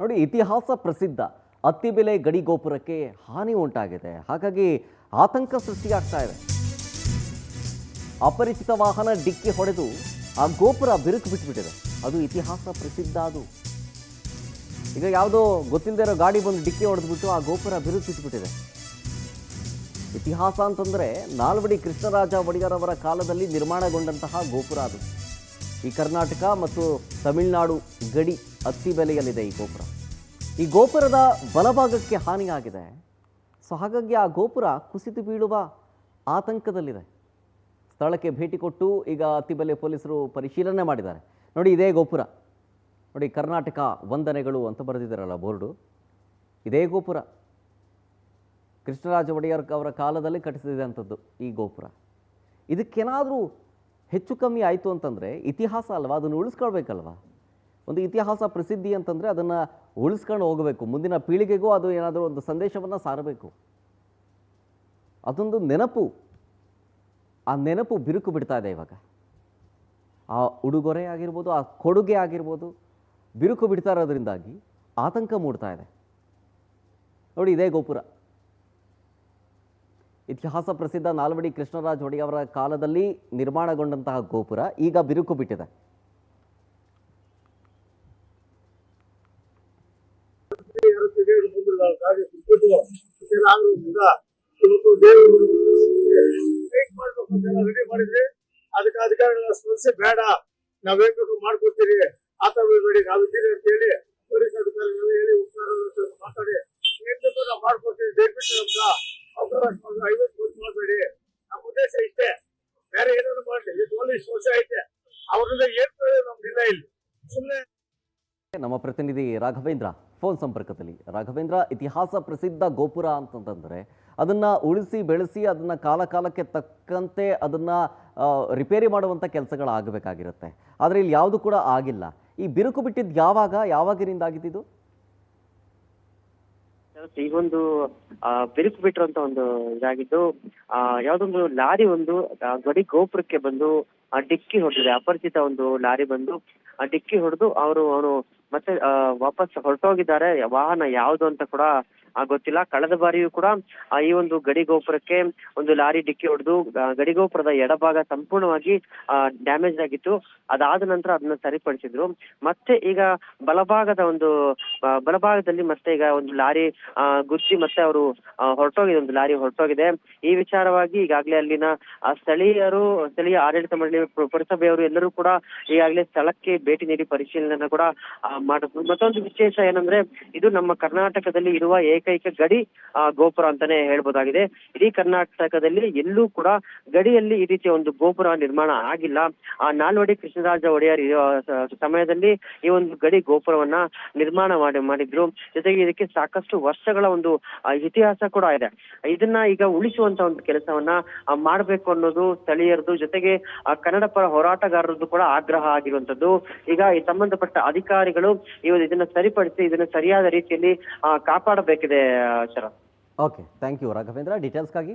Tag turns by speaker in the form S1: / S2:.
S1: ನೋಡಿ, ಇತಿಹಾಸ ಪ್ರಸಿದ್ಧ ಅತ್ತಿಬೆಲೆ ಗಡಿ ಗೋಪುರಕ್ಕೆ ಹಾನಿ ಉಂಟಾಗಿದೆ. ಹಾಗಾಗಿ ಆತಂಕ ಸೃಷ್ಟಿಯಾಗ್ತಾ ಇದೆ. ಅಪರಿಚಿತ ವಾಹನ ಡಿಕ್ಕಿ ಹೊಡೆದು ಆ ಗೋಪುರ ಬಿರುಕು ಬಿಟ್ಟುಬಿಟ್ಟಿದೆ. ಅದು ಇತಿಹಾಸ ಪ್ರಸಿದ್ಧ. ಅದು ಈಗ ಯಾವುದೋ ಗೊತ್ತಿಲ್ಲದೆ ಇರೋ ಗಾಡಿ ಬಂದು ಡಿಕ್ಕಿ ಹೊಡೆದ್ಬಿಟ್ಟು ಆ ಗೋಪುರ ಬಿರುಕು ಬಿಟ್ಟುಬಿಟ್ಟಿದೆ. ಇತಿಹಾಸ ಅಂತಂದರೆ ನಾಲ್ವಡಿ ಕೃಷ್ಣರಾಜ ಒಡೆಯರ್ ಅವರ ಕಾಲದಲ್ಲಿ ನಿರ್ಮಾಣಗೊಂಡಂತಹ ಗೋಪುರ ಅದು. ಈ ಕರ್ನಾಟಕ ಮತ್ತು ತಮಿಳುನಾಡು ಗಡಿ ಅತ್ತಿಬೆಲೆಯಲ್ಲಿದೆ ಈ ಗೋಪುರ. ಈ ಗೋಪುರದ ಬಲಭಾಗಕ್ಕೆ ಹಾನಿಯಾಗಿದೆ. ಸೊ ಹಾಗಾಗಿ ಆ ಗೋಪುರ ಕುಸಿದು ಬೀಳುವ ಆತಂಕದಲ್ಲಿದೆ. ಸ್ಥಳಕ್ಕೆ ಭೇಟಿ ಕೊಟ್ಟು ಈಗ ಅತ್ತಿಬೆಲೆ ಪೊಲೀಸರು ಪರಿಶೀಲನೆ ಮಾಡಿದ್ದಾರೆ. ನೋಡಿ, ಇದೇ ಗೋಪುರ ನೋಡಿ, ಕರ್ನಾಟಕ ವಂದನೆಗಳು ಅಂತ ಬರೆದಿದ್ದಾರಲ್ಲ ಬೋರ್ಡು, ಇದೇ ಗೋಪುರ ಕೃಷ್ಣರಾಜ ಒಡೆಯರ್ ಅವರ ಕಾಲದಲ್ಲಿ ಕಟ್ಟಿಸಿದಂಥದ್ದು ಈ ಗೋಪುರ. ಇದಕ್ಕೇನಾದರೂ ಹೆಚ್ಚು ಕಮ್ಮಿ ಆಯಿತು ಅಂತಂದರೆ ಇತಿಹಾಸ ಅಲ್ವಾ, ಅದನ್ನು ಉಳಿಸ್ಕೊಳ್ಬೇಕಲ್ವ. ಒಂದು ಇತಿಹಾಸ ಪ್ರಸಿದ್ಧಿ ಅಂತಂದರೆ ಅದನ್ನು ಉಳಿಸ್ಕೊಂಡು ಹೋಗಬೇಕು. ಮುಂದಿನ ಪೀಳಿಗೆಗೂ ಅದು ಏನಾದರೂ ಒಂದು ಸಂದೇಶವನ್ನು ಸಾರಬೇಕು. ಅದೊಂದು ನೆನಪು. ಆ ನೆನಪು ಬಿರುಕು ಬಿಡ್ತಾ ಇದೆ ಇವಾಗ. ಆ ಉಡುಗೊರೆ ಆಗಿರ್ಬೋದು, ಆ ಕೊಡುಗೆ ಆಗಿರ್ಬೋದು, ಬಿರುಕು ಬಿಡ್ತಾ ಇರೋದ್ರಿಂದಾಗಿ ಆತಂಕ ಮೂಡ್ತಾ ಇದೆ. ನೋಡಿ, ಇದೇ ಗೋಪುರ ಇತಿಹಾಸ ಪ್ರಸಿದ್ಧ ನಾಲ್ವಡಿ ಕೃಷ್ಣರಾಜ ಒಡೆಯರ್ ಅವರ ಕಾಲದಲ್ಲಿ ನಿರ್ಮಾಣಗೊಂಡಂತಹ ಗೋಪುರ ಈಗ ಬಿರುಕು ಬಿಟ್ಟಿದೆ.
S2: ಅದಕ್ಕೆ ಅಧಿಕಾರಿಗಳ ಸ್ಪರ್ಶೆ ಬೇಡ, ನಾವೇನ್ ಬೇಕು ಮಾಡ್ಕೊಡ್ತೀರಿ, ಆತ ಬೇಡಿ ನಾವಿದ್ದೀರಿ ಅಂತ ಹೇಳಿ ಪೊಲೀಸ್ ಅಧಿಕಾರಿಗಳು ಹೇಳಿ ಮಾತಾಡಿ ಏನ್ ಬೇಕು ನಾವು ಮಾಡ್ಕೊಡ್ತೀವಿ. ದಯವಿಟ್ಟು ನಮ್ಗ ಅವಕಾಶ 50 ವರ್ಷ ಮಾಡಬೇಡಿ. ನಮ್ಮ ಉದ್ದೇಶ ಇಷ್ಟೇ, ಬೇರೆ ಏನಾದ್ರು ಮಾಡ್ಲಿ. ಇದು 40 ವರ್ಷ ಐತೆ, ಅವ್ರಿಂದ ಏನ್ ನಮ್ದಿಲ್ಲ ಇಲ್ಲಿ. ಸುಮ್ಮನೆ
S1: ನಮ್ಮ ಪ್ರತಿನಿಧಿ ರಾಘವೇಂದ್ರ ಫೋನ್ ಸಂಪರ್ಕದಲ್ಲಿ. ರಾಘವೇಂದ್ರ, ಇತಿಹಾಸ ಪ್ರಸಿದ್ಧ ಗೋಪುರ ಅಂತಂತಂದರೆ ಅದನ್ನು ಉಳಿಸಿ ಬೆಳೆಸಿ ಅದನ್ನು ಕಾಲಕ್ಕೆ ತಕ್ಕಂತೆ ಅದನ್ನು ರಿಪೇರಿ ಮಾಡುವಂಥ ಕೆಲಸಗಳಾಗಬೇಕಾಗಿರುತ್ತೆ. ಆದರೆ ಇಲ್ಲಿ ಯಾವುದು ಕೂಡ ಆಗಿಲ್ಲ. ಈ ಬಿರುಕು ಬಿಟ್ಟಿದ್ದು ಯಾವಾಗಿನಿಂದ ಆಗಿದ್ದು?
S3: ಈ ಒಂದು ಬಿರುಕು ಬಿಟ್ಟಿರುವಂತ ಒಂದು ಇದಾಗಿದ್ದು, ಯಾವ್ದೊಂದು ಲಾರಿ ಒಂದು ಗಡಿ ಗೋಪುರಕ್ಕೆ ಬಂದು ಡಿಕ್ಕಿ ಹೊಡೆದಿದೆ. ಅಪರಿಚಿತ ಒಂದು ಲಾರಿ ಬಂದು ಡಿಕ್ಕಿ ಹೊಡೆದು ಅವನು ಮತ್ತೆ ವಾಪಸ್ ಹೊರಟೋಗಿದ್ದಾರೆ. ವಾಹನ ಯಾವುದು ಅಂತ ಕೂಡ ಗೊತ್ತಿಲ್ಲ. ಕಳೆದ ಬಾರಿಯೂ ಕೂಡ ಈ ಒಂದು ಗಡಿ ಗೋಪುರಕ್ಕೆ ಒಂದು ಲಾರಿ ಡಿಕ್ಕಿ ಹೊಡೆದು ಗಡಿ ಗೋಪುರದ ಎಡಭಾಗ ಸಂಪೂರ್ಣವಾಗಿ ಡ್ಯಾಮೇಜ್ ಆಗಿತ್ತು. ಅದಾದ ನಂತರ ಅದನ್ನ ಸರಿಪಡಿಸಿದ್ರು. ಮತ್ತೆ ಈಗ ಬಲಭಾಗದಲ್ಲಿ ಮತ್ತೆ ಈಗ ಒಂದು ಲಾರಿ ಗುದ್ದಿ ಮತ್ತೆ ಅವರು ಹೊರಟೋಗಿದೆ, ಒಂದು ಲಾರಿ ಹೊರಟೋಗಿದೆ. ಈ ವಿಚಾರವಾಗಿ ಈಗಾಗಲೇ ಅಲ್ಲಿನ ಸ್ಥಳೀಯ ಆಡಳಿತ ಮಂಡಳಿ, ಪುರಸಭೆಯವರು ಎಲ್ಲರೂ ಕೂಡ ಈಗಾಗಲೇ ಸ್ಥಳಕ್ಕೆ ಭೇಟಿ ನೀಡಿ ಪರಿಶೀಲನೆ ಕೂಡ ಮಾಡಿದ್ರು. ಮತ್ತೊಂದು ವಿಶೇಷ ಏನಂದ್ರೆ, ಇದು ನಮ್ಮ ಕರ್ನಾಟಕದಲ್ಲಿ ಇರುವ ಏಕೈಕ ಗಡಿ ಗೋಪುರ ಅಂತಾನೆ ಹೇಳ್ಬೋದಾಗಿದೆ. ಇಡೀ ಕರ್ನಾಟಕದಲ್ಲಿ ಎಲ್ಲೂ ಕೂಡ ಗಡಿಯಲ್ಲಿ ಈ ರೀತಿಯ ಒಂದು ಗೋಪುರ ನಿರ್ಮಾಣ ಆಗಿಲ್ಲ. ನಾಲ್ವಡಿ ಕೃಷ್ಣರಾಜ ಒಡೆಯರ್ ಸಮಯದಲ್ಲಿ ಈ ಒಂದು ಗಡಿ ಗೋಪುರವನ್ನ ನಿರ್ಮಾಣ ಮಾಡಿದ್ರು. ಜೊತೆಗೆ ಇದಕ್ಕೆ ಸಾಕಷ್ಟು ವರ್ಷಗಳ ಒಂದು ಇತಿಹಾಸ ಕೂಡ ಇದೆ. ಇದನ್ನ ಈಗ ಉಳಿಸುವಂತ ಒಂದು ಕೆಲಸವನ್ನ ಮಾಡಬೇಕು ಅನ್ನೋದು ಸ್ಥಳೀಯರದು, ಜೊತೆಗೆ ಕನ್ನಡ ಪರ ಹೋರಾಟಗಾರರದ್ದು ಕೂಡ ಆಗ್ರಹ ಆಗಿರುವಂತದ್ದು. ಈಗ ಈ ಸಂಬಂಧಪಟ್ಟ ಅಧಿಕಾರಿಗಳು ಇದನ್ನ ಸರಿಪಡಿಸಿ ಇದನ್ನ ಸರಿಯಾದ ರೀತಿಯಲ್ಲಿ ಕಾಪಾಡಬೇಕಿದೆ. Sharath.
S1: Okay, thank you Raghavendra ಡೀಟೇಲ್ಸ್ಗಾಗಿ.